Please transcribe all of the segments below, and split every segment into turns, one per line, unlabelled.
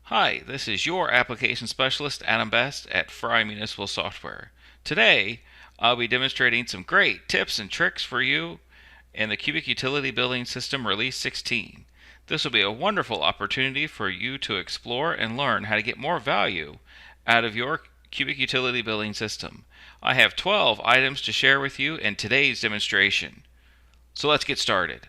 Hi, this is your application specialist, Adam Best at FREY Municipal Software. Today, I'll be demonstrating some great tips and tricks for you in the Cubic Utility Billing System Release 16. This will be a wonderful opportunity for you to explore and learn how to get more value out of your Cubic Utility Billing System. I have 12 items to share with you in today's demonstration. So let's get started.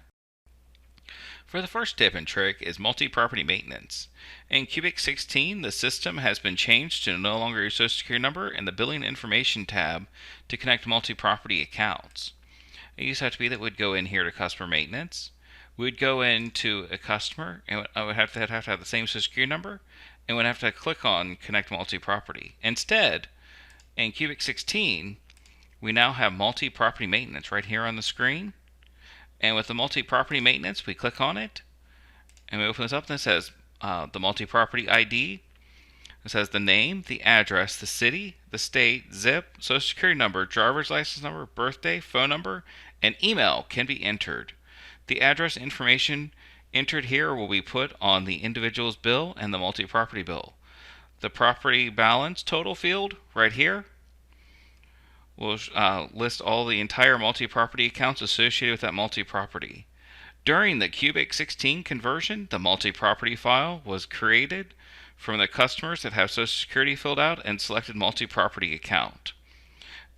For the first tip and trick is multi-property maintenance. In Cubic 16, the system has been changed to no longer your Social Security number and the Billing Information tab to connect multi-property accounts. It used to have to be that we'd go in here to Customer Maintenance. We'd go into a customer, and I would have to have the same Social Security number, and would have to click on Connect Multi-Property. Instead, in Cubic 16, we now have multi-property maintenance right here on the screen. And with the multi-property maintenance, we click on it, and we open this up, and it says the multi-property ID. It says the name, the address, the city, the state, zip, social security number, driver's license number, birthday, phone number, and email can be entered. The address information entered here will be put on the individual's bill and the multi-property bill. The property balance total field right here will list all the entire multi-property accounts associated with that multi-property. During the Cubic 16 conversion, the multi-property file was created from the customers that have Social Security filled out and selected multi-property account.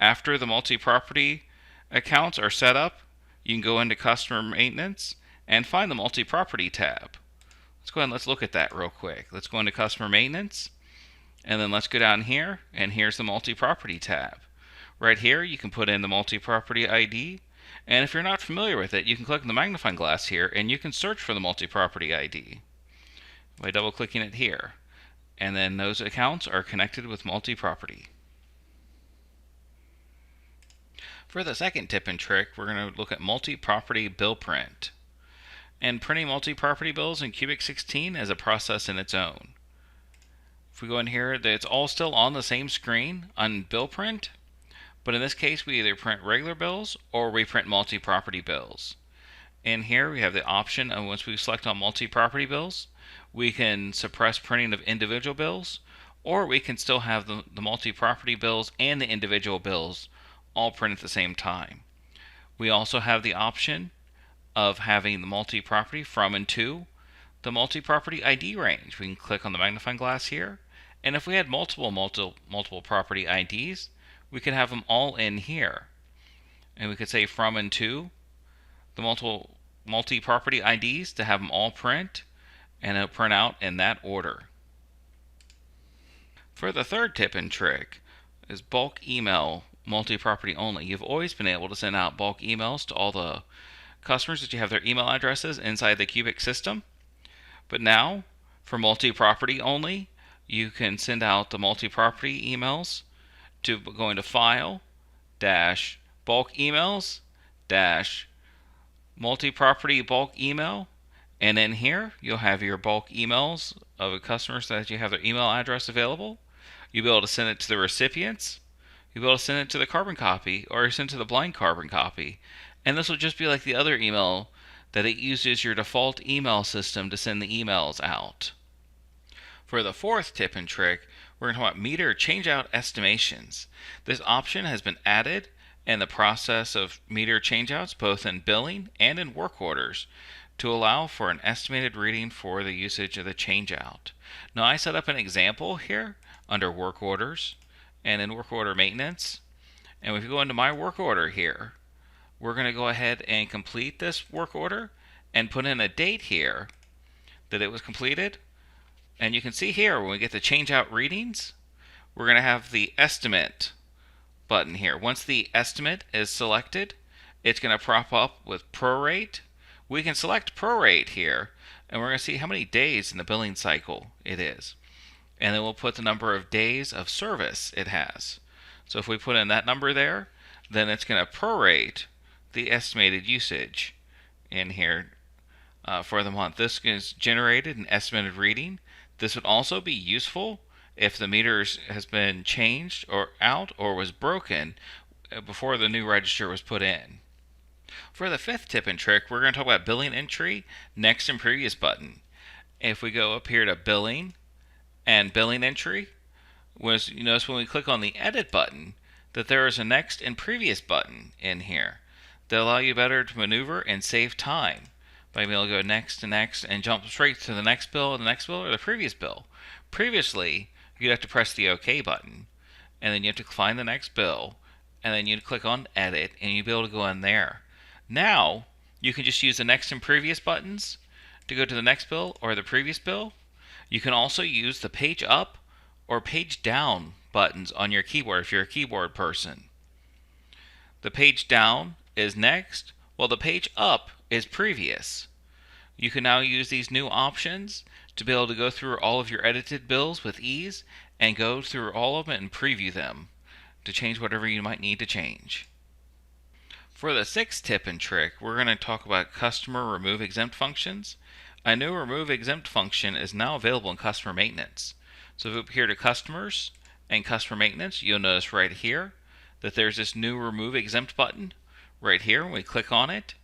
After the multi-property accounts are set up, you can go into Customer Maintenance and find the multi-property tab. Let's go ahead and let's look at that real quick. Let's go into Customer Maintenance, and then let's go down here, and here's the multi-property tab. Right here, you can put in the multi-property ID, and if you're not familiar with it, you can click on the magnifying glass here, and you can search for the multi-property ID by double-clicking it here. And then those accounts are connected with multi-property. For the second tip and trick, we're going to look at multi-property bill print. And printing multi-property bills in Cubic 16 is a process in its own. If we go in here, it's all still on the same screen on bill print. But in this case, we either print regular bills or we print multi-property bills. In here, we have the option of once we select on multi-property bills, we can suppress printing of individual bills, or we can still have the multi-property bills and the individual bills all print at the same time. We also have the option of having the multi-property from and to the multi-property ID range. We can click on the magnifying glass here, and if we had multiple property IDs, we could have them all in here, and we could say from and to the multi-property IDs to have them all print, and it'll print out in that order. For the third tip and trick is bulk email multi-property only. You've always been able to send out bulk emails to all the customers that you have their email addresses inside the Cubic system, but now for multi-property only, you can send out the multi-property emails to go into File, dash, Bulk Emails, dash, Multi-Property Bulk Email, and in here you'll have your bulk emails of the customers that you have their email address available. You'll be able to send it to the recipients, you'll be able to send it to the carbon copy, or send it to the blank carbon copy, and this will just be like the other email that it uses your default email system to send the emails out. For the fourth tip and trick, we're going to talk about meter changeout estimations. This option has been added in the process of meter changeouts, both in billing and in work orders, to allow for an estimated reading for the usage of the changeout. Now, I set up an example here under work orders and in work order maintenance. And if you go into my work order here, we're going to go ahead and complete this work order and put in a date here that it was completed. And you can see here when we get the change out readings, we're going to have the estimate button here. Once the estimate is selected, it's going to prop up with prorate. We can select prorate here, and we're going to see how many days in the billing cycle it is. And then we'll put the number of days of service it has. So if we put in that number there, then it's going to prorate the estimated usage in here for the month. This is generated an estimated reading. This would also be useful if the meters has been changed or out or was broken before the new register was put in. For the fifth tip and trick, we're going to talk about billing entry, next and previous button. If we go up here to billing and billing entry, you notice when we click on the edit button that there is a next and previous button in here that allow you better to maneuver and save time by being able to go next to next and jump straight to the next bill, or the previous bill. Previously, you'd have to press the OK button, and then you have to find the next bill, and then you'd click on edit, and you'd be able to go in there. Now, you can just use the next and previous buttons to go to the next bill or the previous bill. You can also use the page up or page down buttons on your keyboard if you're a keyboard person. The page down is next, while the page up is previous. You can now use these new options to be able to go through all of your edited bills with ease and go through all of them and preview them to change whatever you might need to change. For the sixth tip and trick, we're going to talk about customer remove exempt functions. A new remove exempt function is now available in customer maintenance. So if we go here to customers and customer maintenance, you'll notice right here that there's this new remove exempt button right here. When we click on it,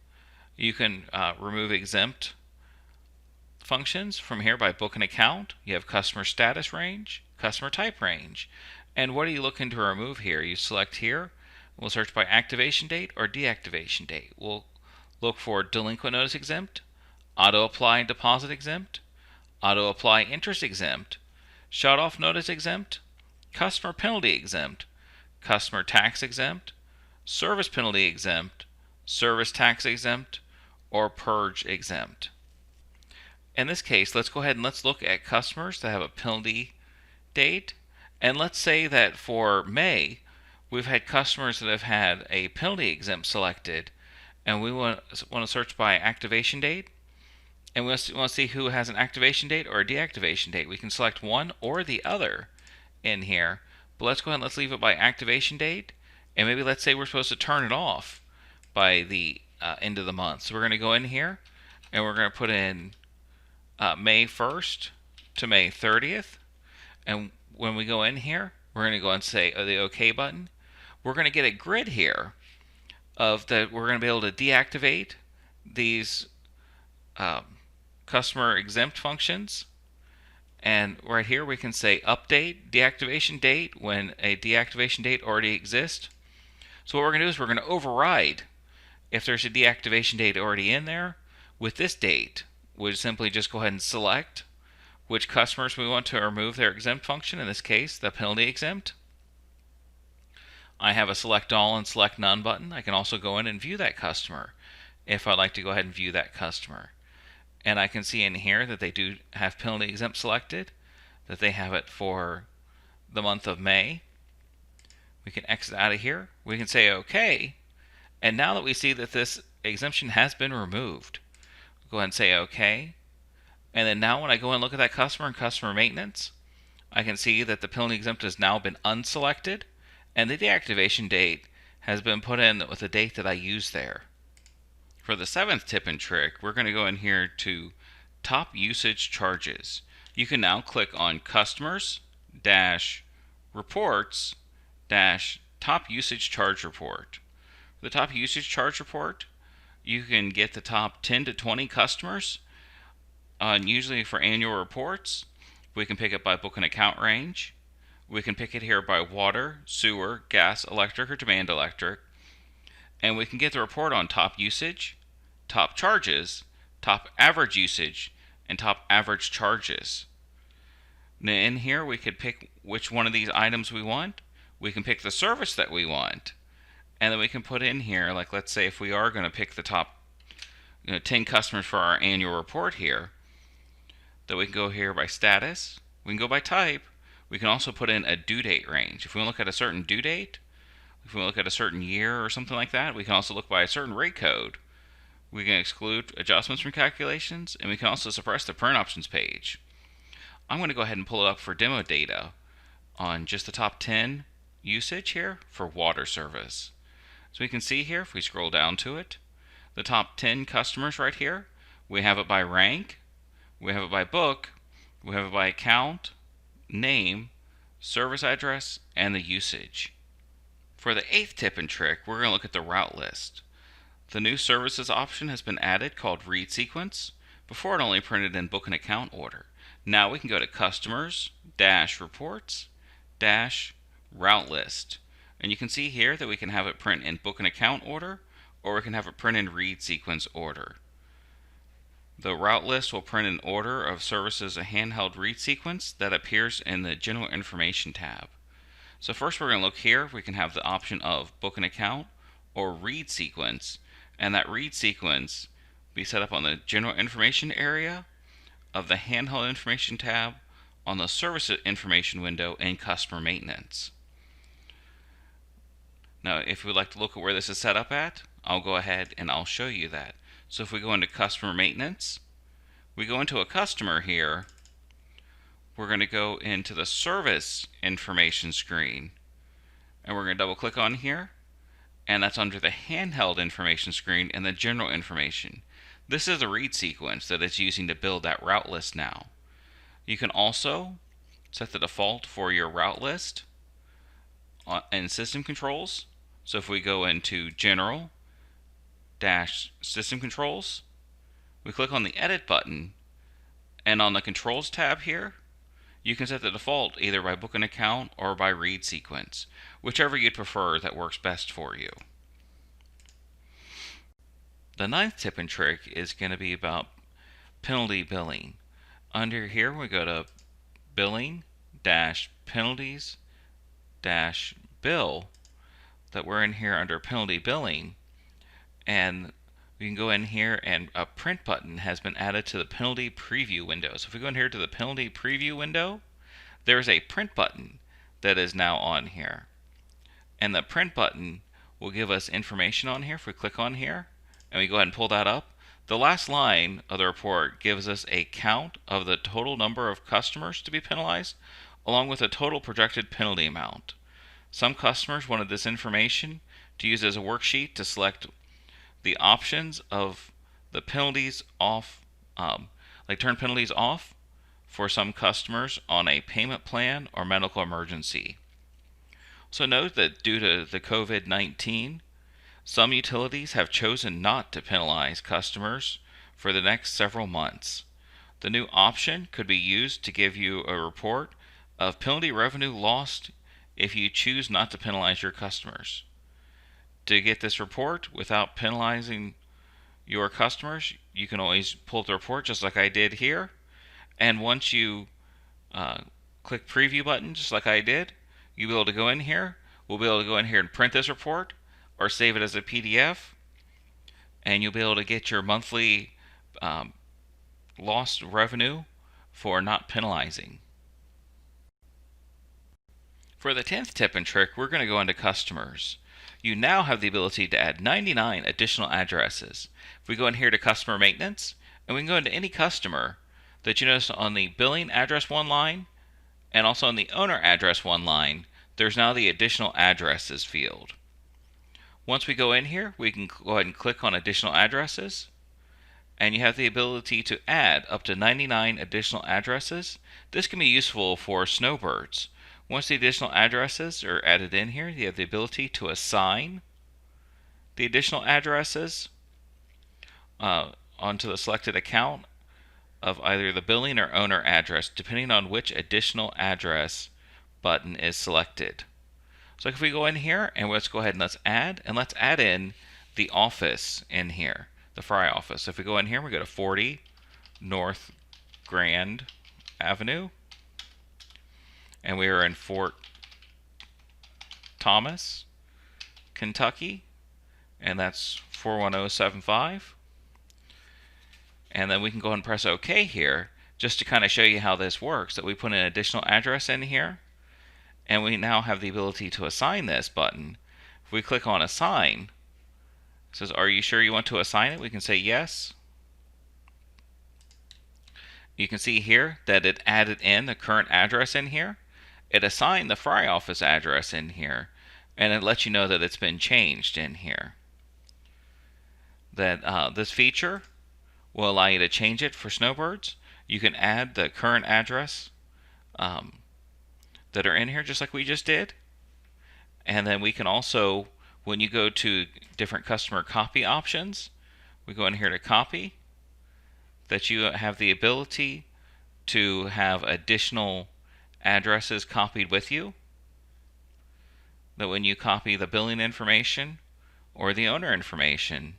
you can remove exempt functions from here by book an account. You have customer status range, customer type range, and what are you looking to remove here? You select here. We'll search by activation date or deactivation date. We'll look for delinquent notice exempt, auto apply deposit exempt, auto apply interest exempt, shut off notice exempt, customer penalty exempt, customer tax exempt, service penalty exempt, service tax exempt, or purge exempt. In this case, let's go ahead and let's look at customers that have a penalty date. And let's say that for May, we've had customers that have had a penalty exempt selected, and we want to search by activation date. And we want to see who has an activation date or a deactivation date. We can select one or the other in here. But let's go ahead and let's leave it by activation date. And maybe let's say we're supposed to turn it off by the end of the month. So we're going to go in here and we're going to put in May 1st to May 30th. And when we go in here, we're going to go and say the OK button. We're going to get a grid here of that we're going to be able to deactivate these customer exempt functions. And right here we can say update deactivation date when a deactivation date already exists. So what we're going to do is we're going to override if there's a deactivation date already in there with this date. We'll simply just go ahead and select which customers we want to remove their exempt function, in this case the penalty exempt. I have a select all and select none button. I can also go in and view that customer if I'd like to go ahead and view that customer. And I can see in here that they do have penalty exempt selected, that they have it for the month of May. We can exit out of here. We can say OK. And now that we see that this exemption has been removed, go ahead and say OK. And then now when I go and look at that customer in customer maintenance, I can see that the penalty exempt has now been unselected and the deactivation date has been put in with the date that I used there. For the seventh tip and trick, we're going to go in here to top usage charges. You can now click on customers reports top usage charge report. For the top usage charge report, you can get the top 10 to 20 customers. Usually for annual reports, we can pick it by book and account range. We can pick it here by water, sewer, gas, electric, or demand electric. And we can get the report on top usage, top charges, top average usage, and top average charges. Now in here we could pick which one of these items we want. We can pick the service that we want. And then we can put in here, like let's say if we are going to pick the top 10 customers for our annual report here, that we can go here by status, we can go by type, we can also put in a due date range. If we look at a certain due date, if we look at a certain year or something like that, we can also look by a certain rate code. We can exclude adjustments from calculations, and we can also suppress the print options page. I'm going to go ahead and pull it up for demo data on just the top 10 usage here for water service. So we can see here, if we scroll down to it, the top 10 customers right here, we have it by rank, we have it by book, we have it by account, name, service address, and the usage. For the 8th tip and trick, we're going to look at the route list. The new services option has been added called read sequence. Before it only printed in book and account order. Now we can go to customers, reports, route list. And you can see here that we can have it print in book and account order, or we can have it print in read sequence order. The route list will print an order of services a handheld read sequence that appears in the general information tab. So first we're going to look here. We can have the option of book and account or read sequence, and that read sequence be set up on the general information area of the handheld information tab on the service information window in customer maintenance. Now if we'd like to look at where this is set up at, I'll go ahead and I'll show you that. So if we go into customer maintenance, we go into a customer here, we're going to go into the service information screen, and we're going to double click on here, and that's under the handheld information screen and the general information. This is the read sequence that it's using to build that route list now. You can also set the default for your route list in system controls. So if we go into general system controls, we click on the edit button, and on the controls tab here, you can set the default either by book and account or by read sequence, whichever you'd prefer that works best for you. The 9th tip and trick is going to be about penalty billing. Under here we go to billing penalties bill, that we're in here under penalty billing, and we can go in here and a print button has been added to the penalty preview window. So if we go in here to the penalty preview window, there's a print button that is now on here, and the print button will give us information on here. If we click on here and we go ahead and pull that up, the last line of the report gives us a count of the total number of customers to be penalized, along with a total projected penalty amount. Some customers wanted this information to use as a worksheet to select the options of the penalties off, like turn penalties off for some customers on a payment plan or medical emergency. So note that due to the COVID-19, some utilities have chosen not to penalize customers for the next several months. The new option could be used to give you a report of penalty revenue lost if you choose not to penalize your customers. To get this report without penalizing your customers, you can always pull up the report just like I did here. And once you click preview button, just like I did, you'll be able to go in here. We'll be able to go in here and print this report or save it as a PDF. And you'll be able to get your monthly lost revenue for not penalizing. For the 10th tip and trick, we're going to go into customers. You now have the ability to add 99 additional addresses. If we go in here to customer maintenance, and we can go into any customer that you notice on the billing address 1 line, and also on the owner address 1 line, there's now the additional addresses field. Once we go in here, we can go ahead and click on additional addresses, and you have the ability to add up to 99 additional addresses. This can be useful for snowbirds. Once the additional addresses are added in here, you have the ability to assign the additional addresses onto the selected account of either the billing or owner address, depending on which additional address button is selected. So if we go in here and let's go ahead and let's add in the office in here, the FREY office. So if we go in here, we go to 40 North Grand Avenue, and we are in Fort Thomas, Kentucky, and that's 41075. And then we can go and press OK here, just to kind of show you how this works, that we put an additional address in here, and we now have the ability to assign this button. If we click on assign, it says, are you sure you want to assign it? We can say yes. You can see here that it added in the current address in here. It assigned the FREY office address in here, and it lets you know that it's been changed in here. That this feature will allow you to change it for snowbirds. You can add the current address that are in here just like we just did. And then we can also, when you go to different customer copy options, we go in here to copy, that you have the ability to have additional addresses copied with you. That when you copy the billing information or the owner information,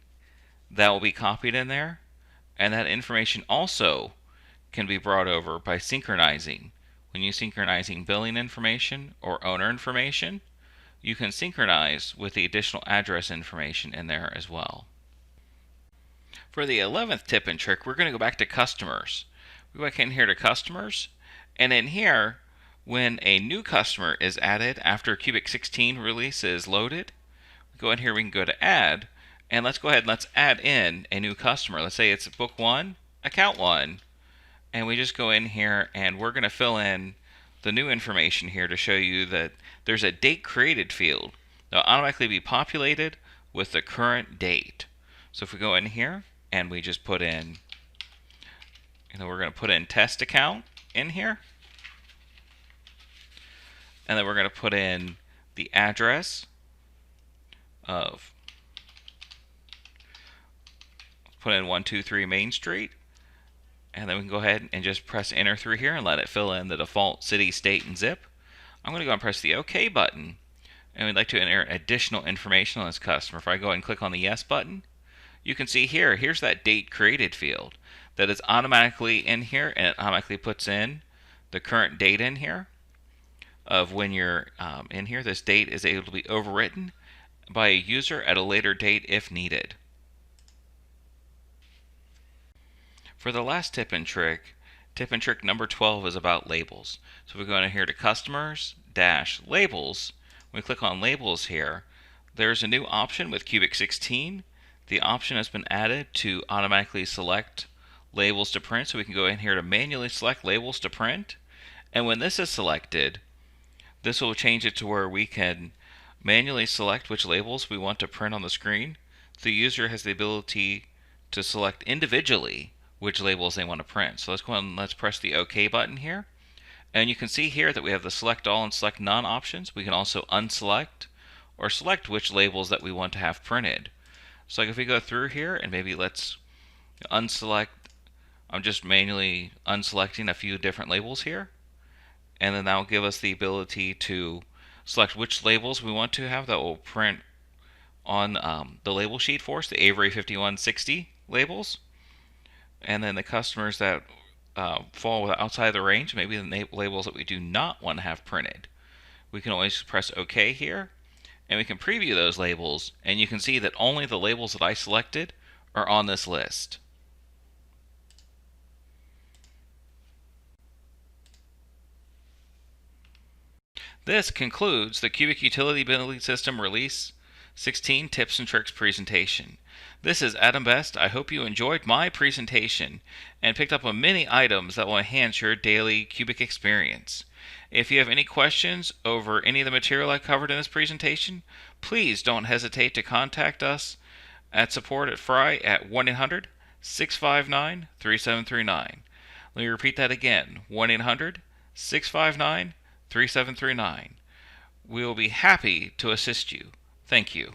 that will be copied in there. And that information also can be brought over by synchronizing. When you're synchronizing billing information or owner information, you can synchronize with the additional address information in there as well. For the 11th tip and trick, we're going to go back to customers. We go back in here to customers, and in here, when a new customer is added after Cubic 16 release is loaded, we go in here, we can go to add, and let's go ahead and let's add in a new customer. Let's say it's book 1, account 1, and we just go in here and we're going to fill in the new information here to show you that there's a date created field that will automatically be populated with the current date. So if we go in here and we just put in, we're going to put in test account in here, and then we're going to put in the address of, put in 123 Main Street, and then we can go ahead and just press enter through here and let it fill in the default city, state, and zip. I'm going to go and press the OK button, and we'd like to enter additional information on this customer. If I go and click on the yes button, you can see here, here's that date created field that is automatically in here, and it automatically puts in the current date in here of when you're in here. This date is able to be overwritten by a user at a later date if needed. For the last tip and trick number 12 is about labels. So we go in here to customers - labels. When we click on labels here, there's a new option with Cubic 16. The option has been added to automatically select labels to print. So we can go in here to manually select labels to print. And when this is selected, this will change it to where we can manually select which labels we want to print on the screen. The user has the ability to select individually which labels they want to print. So let's go ahead and let's press the OK button here. And you can see here that we have the select all and select none options. We can also unselect or select which labels that we want to have printed. So like if we go through here and maybe let's unselect, I'm just manually unselecting a few different labels here. And then that will give us the ability to select which labels we want to have that will print on the label sheet for us, the Avery 5160 labels. And then the customers that fall outside the range, maybe the labels that we do not want to have printed, we can always press OK here, and we can preview those labels, and you can see that only the labels that I selected are on this list. This concludes the Cubic Utility Billing System Release 16 Tips and Tricks presentation. This is Adam Best. I hope you enjoyed my presentation and picked up on many items that will enhance your daily Cubic experience. If you have any questions over any of the material I covered in this presentation, please don't hesitate to contact us at support at FREY at 1-800-659-3739. Let me repeat that again, 1-800-659-3739. We will be happy to assist you. Thank you.